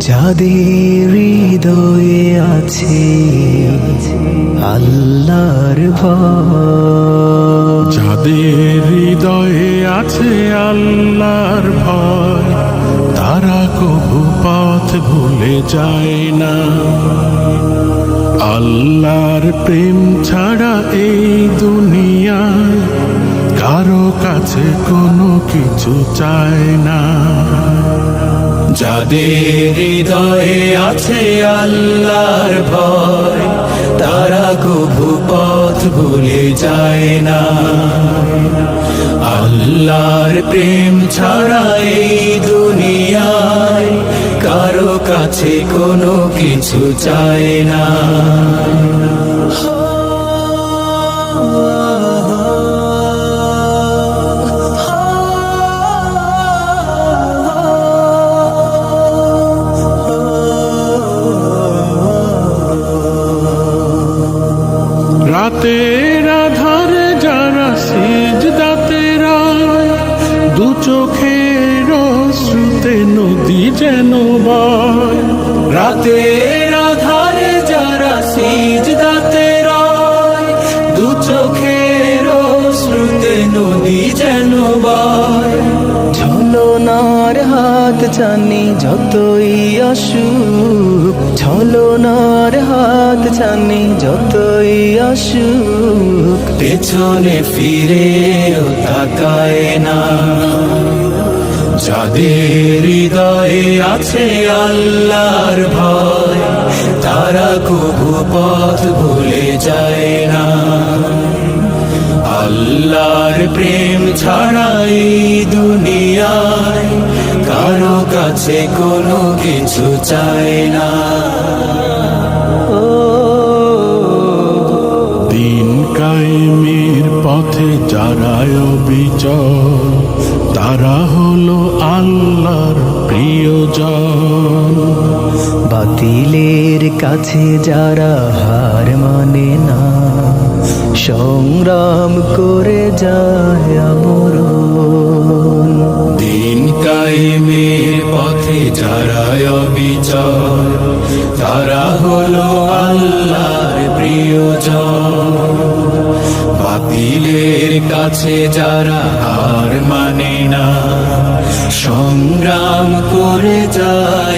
যাদের হৃদয়ে আছে আল্লাহর ভয়, যাদের হৃদয়ে আছে আল্লাহর ভয়, তারা কবু পথ ভুলে যায় না। আল্লাহর প্রেম ছাড়া এই দুনিয়ায় কারো কাছে কোনো কিছু চায় না। যাদের হৃদয়ে আছে আল্লাহর ভয়, তারা কবু পথ ভুলে যায় না। আল্লাহর প্রেম ছাড়া এই দুনিয়ায় কারো কাছে কোনো কিছু চায় না। রাতের আধারে যারা সিজদাতে রয়, দু চোখের অশ্রুতে নদী যেন বয়। রাতের আধারে যারা সিজদাতে রয়, দু চোখের অশ্রুতে নদী যেন বয়। ছলনার হাত জানি যতই অসুখ, ছলনার হাত জানি যতই অসুখ, পেছনে ফিরেও তাকায় না। যাদের হৃদয়ে আছে আল্লাহর ভয়, তারা কবু পথ ভুলে যায় না। আল্লাহর প্রেম ছাড়া এই দুনিয়ায় কারো কাছে কোনো কিছু চায় না। দিন কায়েমের পথে যারা অবিচল, তারা হলো আল্লাহর প্রিয়জন। বাতিলের কাছে যারা হার মানে না, সংগ্রাম করে যায় আমরণ। দিন কায়েমের পথে যারা অবিচল, তারা হলো আল্লাহর প্রিয়জন। বাতিলের কাছে যারা হার মানে না, সংগ্রাম করে যায়